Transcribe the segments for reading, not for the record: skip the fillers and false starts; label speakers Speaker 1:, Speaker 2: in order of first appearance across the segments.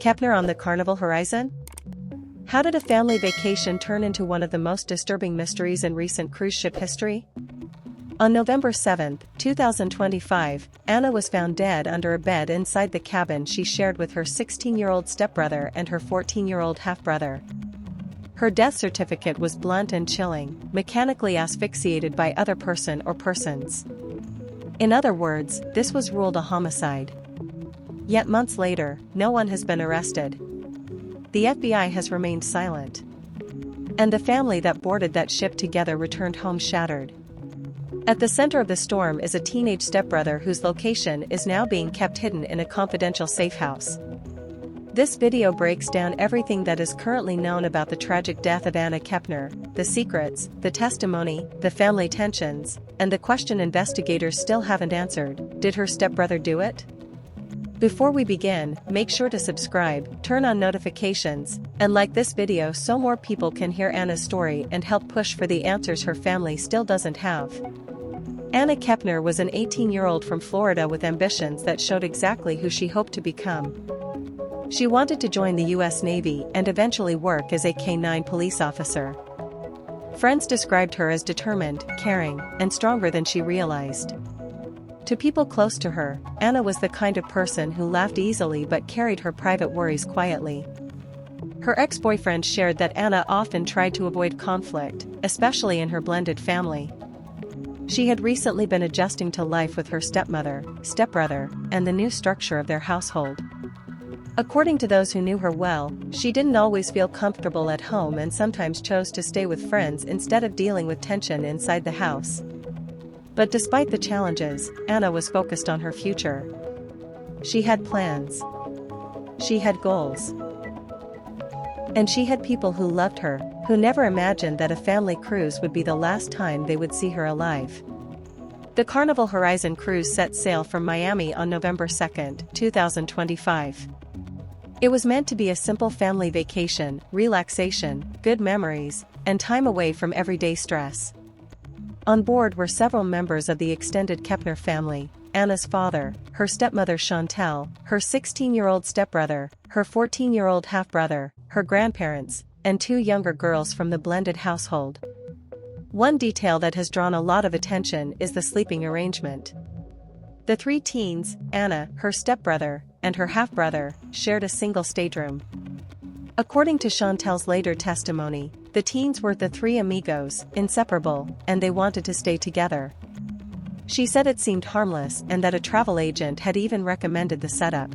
Speaker 1: Kepner on the Carnival horizon? How did a family vacation turn into one of the most disturbing mysteries in recent cruise ship history? On November 7, 2025, Anna was found dead under a bed inside the cabin she shared with her 16-year-old stepbrother and her 14-year-old half-brother. Her death certificate was blunt and chilling, mechanically asphyxiated by other person or persons. In other words, this was ruled a homicide. Yet months later, no one has been arrested. The FBI has remained silent. And the family that boarded that ship together returned home shattered. At the center of the storm is a teenage stepbrother whose location is now being kept hidden in a confidential safe house. This video breaks down everything that is currently known about the tragic death of Anna Kepner, the secrets, the testimony, the family tensions, and the question investigators still haven't answered: did her stepbrother do it? Before we begin, make sure to subscribe, turn on notifications, and like this video so more people can hear Anna's story and help push for the answers her family still doesn't have. Anna Kepner was an 18-year-old from Florida with ambitions that showed exactly who she hoped to become. She wanted to join the U.S. Navy and eventually work as a K-9 police officer. Friends described her as determined, caring, and stronger than she realized. To people close to her, Anna was the kind of person who laughed easily but carried her private worries quietly. Her ex-boyfriend shared that Anna often tried to avoid conflict, especially in her blended family. She had recently been adjusting to life with her stepmother, stepbrother, and the new structure of their household. According to those who knew her well, she didn't always feel comfortable at home and sometimes chose to stay with friends instead of dealing with tension inside the house. But despite the challenges, Anna was focused on her future. She had plans. She had goals. And she had people who loved her, who never imagined that a family cruise would be the last time they would see her alive. The Carnival Horizon cruise set sail from Miami on November 2, 2025. It was meant to be a simple family vacation, relaxation, good memories, and time away from everyday stress. On board were several members of the extended Kepner family: Anna's father, her stepmother Chantal, her 16-year-old stepbrother, her 14-year-old half-brother, her grandparents, and two younger girls from the blended household. One detail that has drawn a lot of attention is the sleeping arrangement. The three teens, Anna, her stepbrother, and her half-brother, shared a single stateroom. According to Chantal's later testimony, the teens were the three amigos, inseparable, and they wanted to stay together. She said it seemed harmless and that a travel agent had even recommended the setup.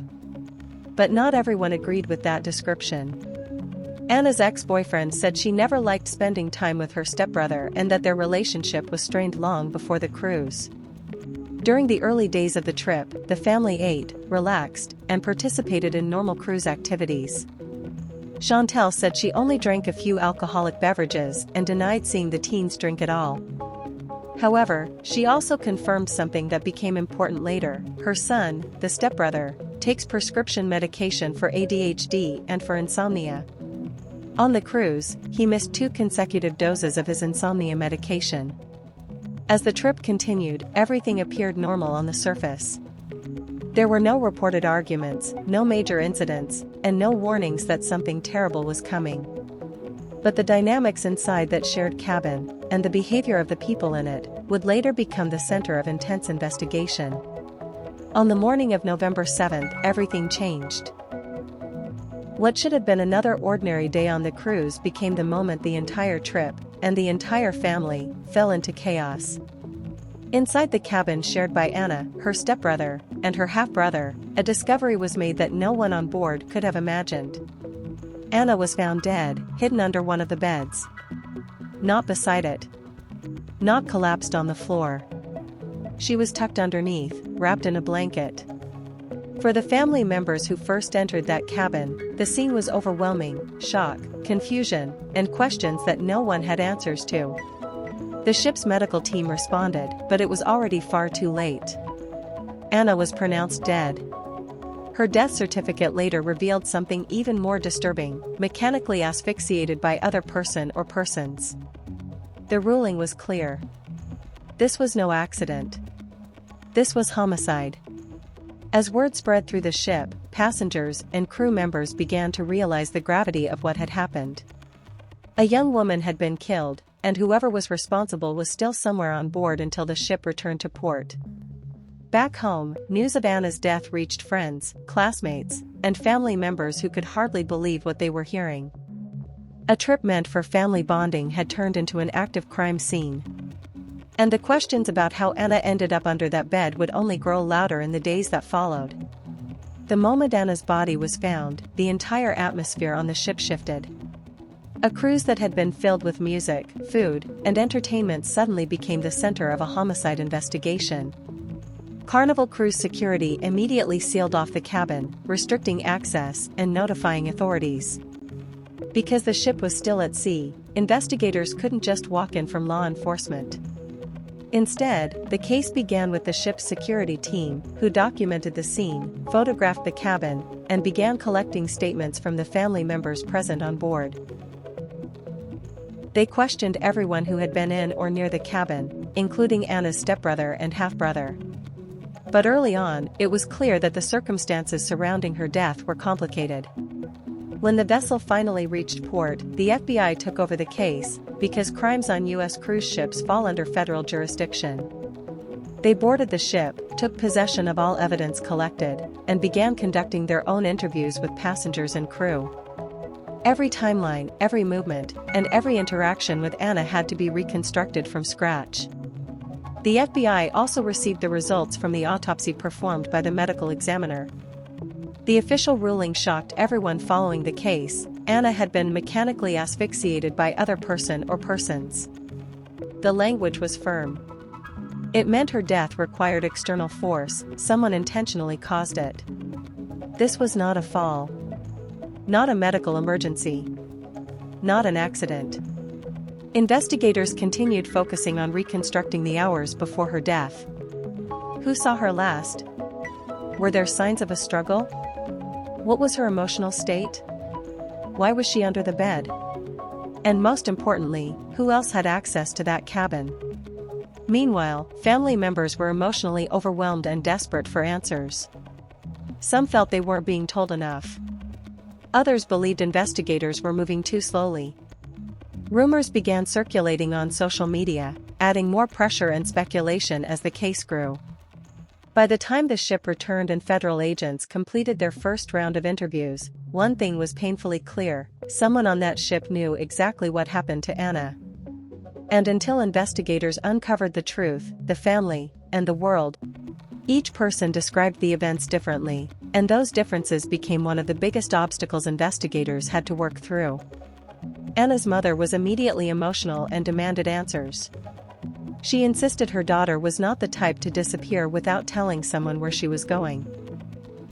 Speaker 1: But not everyone agreed with that description. Anna's ex-boyfriend said she never liked spending time with her stepbrother and that their relationship was strained long before the cruise. During the early days of the trip, the family ate, relaxed, and participated in normal cruise activities. Chantal said she only drank a few alcoholic beverages and denied seeing the teens drink at all. However, she also confirmed something that became important later: her son, the stepbrother, takes prescription medication for ADHD and for insomnia. On the cruise, he missed 2 consecutive doses of his insomnia medication. As the trip continued, everything appeared normal on the surface. There were no reported arguments, no major incidents, and no warnings that something terrible was coming. But the dynamics inside that shared cabin, and the behavior of the people in it, would later become the center of intense investigation. On the morning of November 7, everything changed. What should have been another ordinary day on the cruise became the moment the entire trip, and the entire family, fell into chaos. Inside the cabin shared by Anna, her stepbrother, and her half-brother, a discovery was made that no one on board could have imagined. Anna was found dead, hidden under one of the beds. Not beside it. Not collapsed on the floor. She was tucked underneath, wrapped in a blanket. For the family members who first entered that cabin, the scene was overwhelming: shock, confusion, and questions that no one had answers to. The ship's medical team responded, but it was already far too late. Anna was pronounced dead. Her death certificate later revealed something even more disturbing: mechanically asphyxiated by other person or persons. The ruling was clear. This was no accident. This was homicide. As word spread through the ship, passengers and crew members began to realize the gravity of what had happened. A young woman had been killed, and whoever was responsible was still somewhere on board until the ship returned to port. Back home, news of Anna's death reached friends, classmates, and family members who could hardly believe what they were hearing. A trip meant for family bonding had turned into an active crime scene. And the questions about how Anna ended up under that bed would only grow louder in the days that followed. The moment Anna's body was found, the entire atmosphere on the ship shifted. A cruise that had been filled with music, food, and entertainment suddenly became the center of a homicide investigation. Carnival Cruise security immediately sealed off the cabin, restricting access and notifying authorities. Because the ship was still at sea, investigators couldn't just walk in from law enforcement. Instead, the case began with the ship's security team, who documented the scene, photographed the cabin, and began collecting statements from the family members present on board. They questioned everyone who had been in or near the cabin, including Anna's stepbrother and half-brother. But early on, it was clear that the circumstances surrounding her death were complicated. When the vessel finally reached port, the FBI took over the case, because crimes on U.S. cruise ships fall under federal jurisdiction. They boarded the ship, took possession of all evidence collected, and began conducting their own interviews with passengers and crew. Every timeline, every movement, and every interaction with Anna had to be reconstructed from scratch. The FBI also received the results from the autopsy performed by the medical examiner. The official ruling shocked everyone following the case. Anna had been mechanically asphyxiated by other person or persons. The language was firm. It meant her death required external force, someone intentionally caused it. This was not a fall. Not a medical emergency. Not an accident. Investigators continued focusing on reconstructing the hours before her death. Who saw her last? Were there signs of a struggle? What was her emotional state? Why was she under the bed? And most importantly, who else had access to that cabin? Meanwhile, family members were emotionally overwhelmed and desperate for answers. Some felt they weren't being told enough. Others believed investigators were moving too slowly. Rumors began circulating on social media, adding more pressure and speculation as the case grew. By the time the ship returned and federal agents completed their first round of interviews, one thing was painfully clear: someone on that ship knew exactly what happened to Anna. And until investigators uncovered the truth, the family, and the world, each person described the events differently, and those differences became one of the biggest obstacles investigators had to work through. Anna's mother was immediately emotional and demanded answers. She insisted her daughter was not the type to disappear without telling someone where she was going.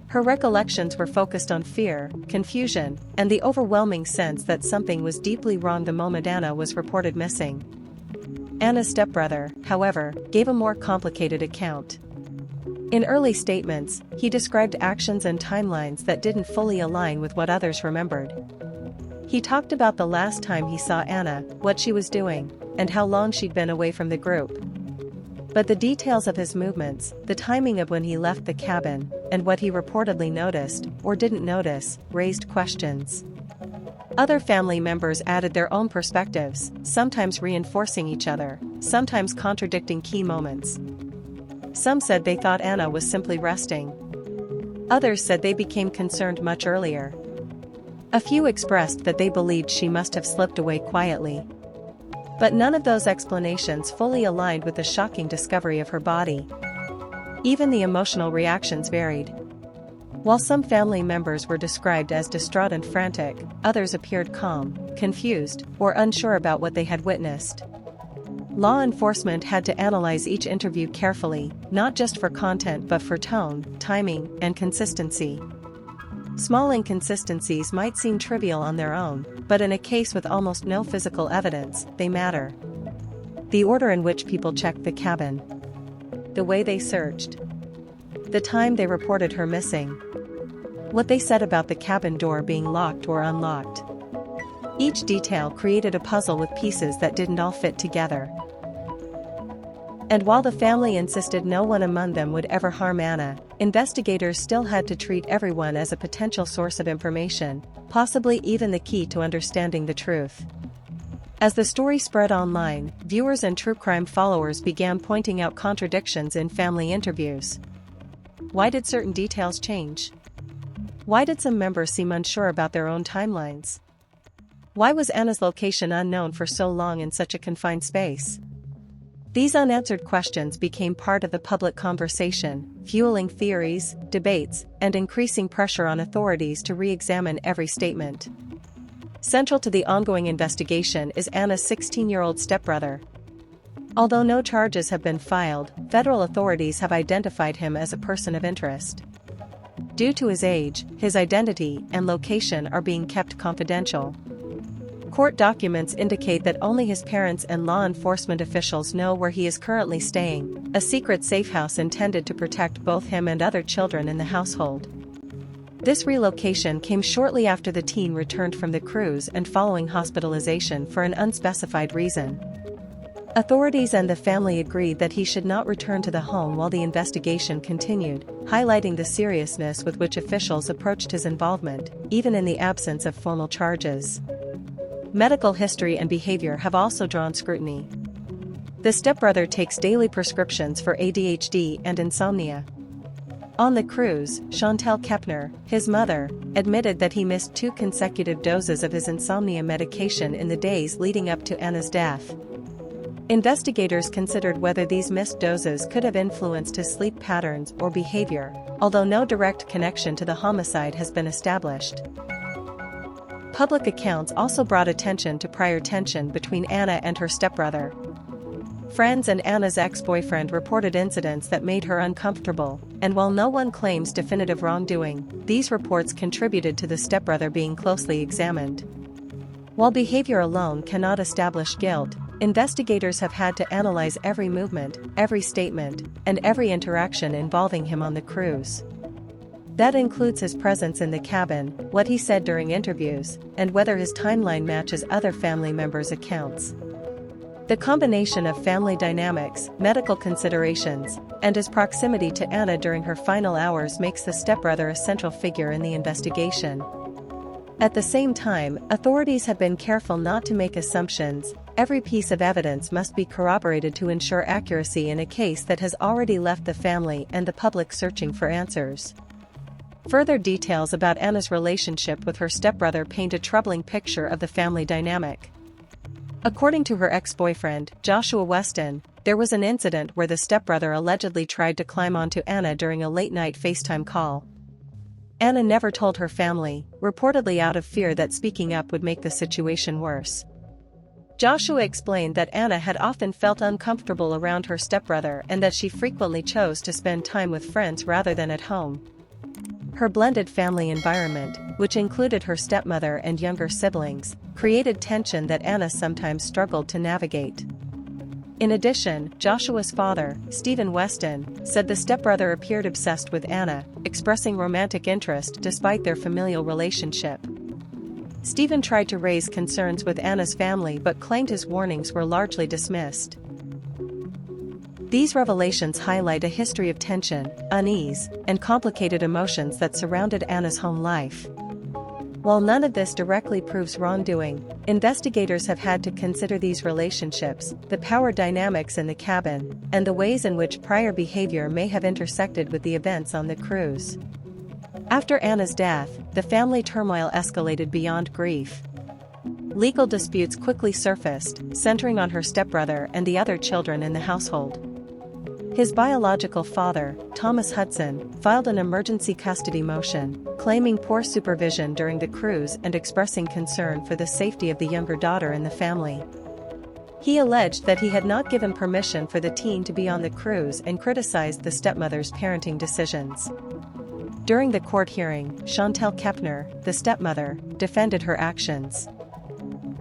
Speaker 1: Her recollections were focused on fear, confusion, and the overwhelming sense that something was deeply wrong the moment Anna was reported missing. Anna's stepbrother, however, gave a more complicated account. In early statements, he described actions and timelines that didn't fully align with what others remembered. He talked about the last time he saw Anna, what she was doing, and how long she'd been away from the group. But the details of his movements, the timing of when he left the cabin, and what he reportedly noticed, or didn't notice, raised questions. Other family members added their own perspectives, sometimes reinforcing each other, sometimes contradicting key moments. Some said they thought Anna was simply resting. Others said they became concerned much earlier. A few expressed that they believed she must have slipped away quietly. But none of those explanations fully aligned with the shocking discovery of her body. Even the emotional reactions varied. While some family members were described as distraught and frantic, others appeared calm, confused, or unsure about what they had witnessed. Law enforcement had to analyze each interview carefully, not just for content but for tone, timing, and consistency. Small inconsistencies might seem trivial on their own, but in a case with almost no physical evidence, they matter. The order in which people checked the cabin. The way they searched. The time they reported her missing. What they said about the cabin door being locked or unlocked. Each detail created a puzzle with pieces that didn't all fit together. And while the family insisted no one among them would ever harm Anna, investigators still had to treat everyone as a potential source of information, possibly even the key to understanding the truth. As the story spread online, viewers and true crime followers began pointing out contradictions in family interviews. Why did certain details change? Why did some members seem unsure about their own timelines? Why was Anna's location unknown for so long in such a confined space? These unanswered questions became part of the public conversation, fueling theories, debates, and increasing pressure on authorities to re-examine every statement. Central to the ongoing investigation is Anna's 16-year-old stepbrother. Although no charges have been filed, federal authorities have identified him as a person of interest. Due to his age, his identity and location are being kept confidential. Court documents indicate that only his parents and law enforcement officials know where he is currently staying, a secret safe house intended to protect both him and other children in the household. This relocation came shortly after the teen returned from the cruise and following hospitalization for an unspecified reason. Authorities and the family agreed that he should not return to the home while the investigation continued, highlighting the seriousness with which officials approached his involvement, even in the absence of formal charges. Medical history and behavior have also drawn scrutiny. The stepbrother takes daily prescriptions for ADHD and insomnia. On the cruise, Kepner, his mother, admitted that he missed 2 consecutive doses of his insomnia medication in the days leading up to Anna's death. Investigators considered whether these missed doses could have influenced his sleep patterns or behavior, although no direct connection to the homicide has been established. Public accounts also brought attention to prior tension between Anna and her stepbrother. Friends and Anna's ex-boyfriend reported incidents that made her uncomfortable, and while no one claims definitive wrongdoing, these reports contributed to the stepbrother being closely examined. While behavior alone cannot establish guilt, investigators have had to analyze every movement, every statement, and every interaction involving him on the cruise. That includes his presence in the cabin, what he said during interviews, and whether his timeline matches other family members' accounts. The combination of family dynamics, medical considerations, and his proximity to Anna during her final hours makes the stepbrother a central figure in the investigation. At the same time, authorities have been careful not to make assumptions. Every piece of evidence must be corroborated to ensure accuracy in a case that has already left the family and the public searching for answers. Further details about Anna's relationship with her stepbrother paint a troubling picture of the family dynamic. According to her ex-boyfriend, Joshua Weston, there was an incident where the stepbrother allegedly tried to climb onto Anna during a late-night FaceTime call. Anna never told her family, reportedly out of fear that speaking up would make the situation worse. Joshua explained that Anna had often felt uncomfortable around her stepbrother and that she frequently chose to spend time with friends rather than at home. Her blended family environment, which included her stepmother and younger siblings, created tension that Anna sometimes struggled to navigate. In addition, Joshua's father, Stephen Weston, said the stepbrother appeared obsessed with Anna, expressing romantic interest despite their familial relationship. Stephen tried to raise concerns with Anna's family but claimed his warnings were largely dismissed. These revelations highlight a history of tension, unease, and complicated emotions that surrounded Anna's home life. While none of this directly proves wrongdoing, investigators have had to consider these relationships, the power dynamics in the cabin, and the ways in which prior behavior may have intersected with the events on the cruise. After Anna's death, the family turmoil escalated beyond grief. Legal disputes quickly surfaced, centering on her stepbrother and the other children in the household. His biological father, Thomas Hudson, filed an emergency custody motion, claiming poor supervision during the cruise and expressing concern for the safety of the younger daughter in the family. He alleged that he had not given permission for the teen to be on the cruise and criticized the stepmother's parenting decisions. During the court hearing, Kepner, the stepmother, defended her actions.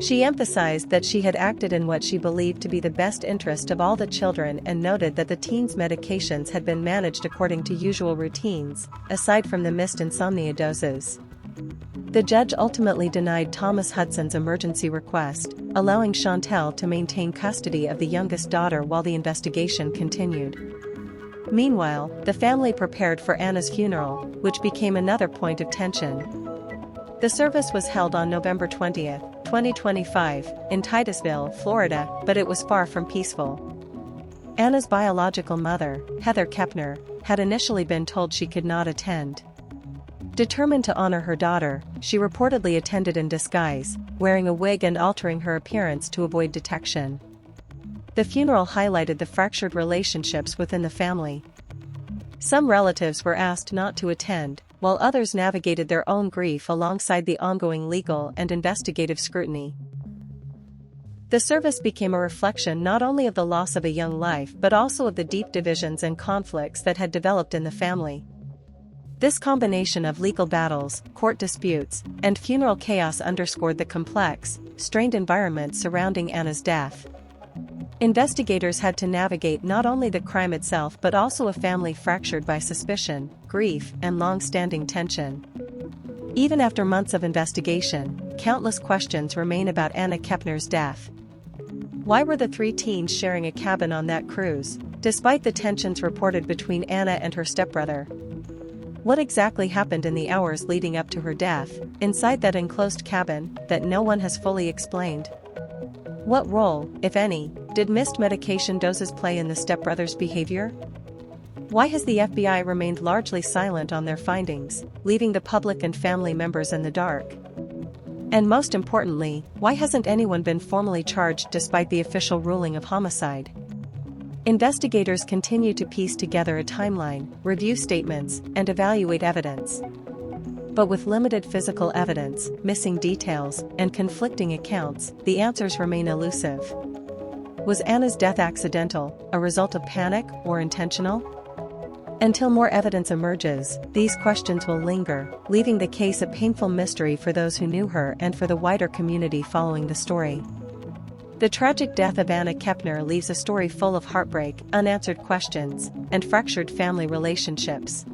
Speaker 1: She emphasized that she had acted in what she believed to be the best interest of all the children and noted that the teen's medications had been managed according to usual routines, aside from the missed insomnia doses. The judge ultimately denied Thomas Hudson's emergency request, allowing Chantel to maintain custody of the youngest daughter while the investigation continued. Meanwhile, the family prepared for Anna's funeral, which became another point of tension. The service was held on November 20, 2025, in Titusville, Florida, but it was far from peaceful. Anna's biological mother, Heather Kepner, had initially been told she could not attend. Determined to honor her daughter, she reportedly attended in disguise, wearing a wig and altering her appearance to avoid detection. The funeral highlighted the fractured relationships within the family. Some relatives were asked not to attend, while others navigated their own grief alongside the ongoing legal and investigative scrutiny. The service became a reflection not only of the loss of a young life but also of the deep divisions and conflicts that had developed in the family. This combination of legal battles, court disputes, and funeral chaos underscored the complex, strained environment surrounding Anna's death. Investigators had to navigate not only the crime itself but also a family fractured by suspicion, grief, and long-standing tension. Even after months of investigation, countless questions remain about Anna Kepner's death. Why were the three teens sharing a cabin on that cruise, despite the tensions reported between Anna and her stepbrother? What exactly happened in the hours leading up to her death, inside that enclosed cabin, that no one has fully explained? What role, if any, did missed medication doses play in the stepbrothers' behavior? Why has the FBI remained largely silent on their findings, leaving the public and family members in the dark? And most importantly, why hasn't anyone been formally charged despite the official ruling of homicide? Investigators continue to piece together a timeline, review statements, and evaluate evidence. But with limited physical evidence, missing details, and conflicting accounts, the answers remain elusive. Was Anna's death accidental, a result of panic, or intentional? Until more evidence emerges, these questions will linger, leaving the case a painful mystery for those who knew her and for the wider community following the story. The tragic death of Anna Kepner leaves a story full of heartbreak, unanswered questions, and fractured family relationships.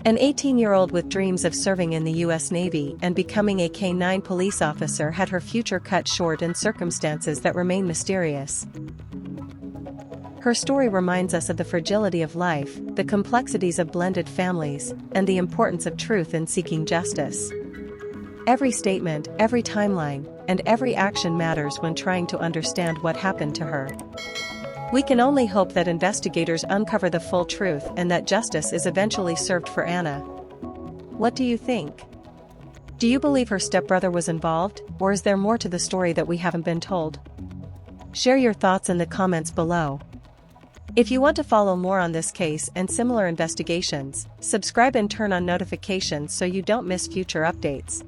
Speaker 1: An 18-year-old with dreams of serving in the U.S. Navy and becoming a K-9 police officer had her future cut short in circumstances that remain mysterious. Her story reminds us of the fragility of life, the complexities of blended families, and the importance of truth in seeking justice. Every statement, every timeline, and every action matters when trying to understand what happened to her. We can only hope that investigators uncover the full truth and that justice is eventually served for Anna. What do you think? Do you believe her stepbrother was involved, or is there more to the story that we haven't been told? Share your thoughts in the comments below. If you want to follow more on this case and similar investigations, subscribe and turn on notifications so you don't miss future updates.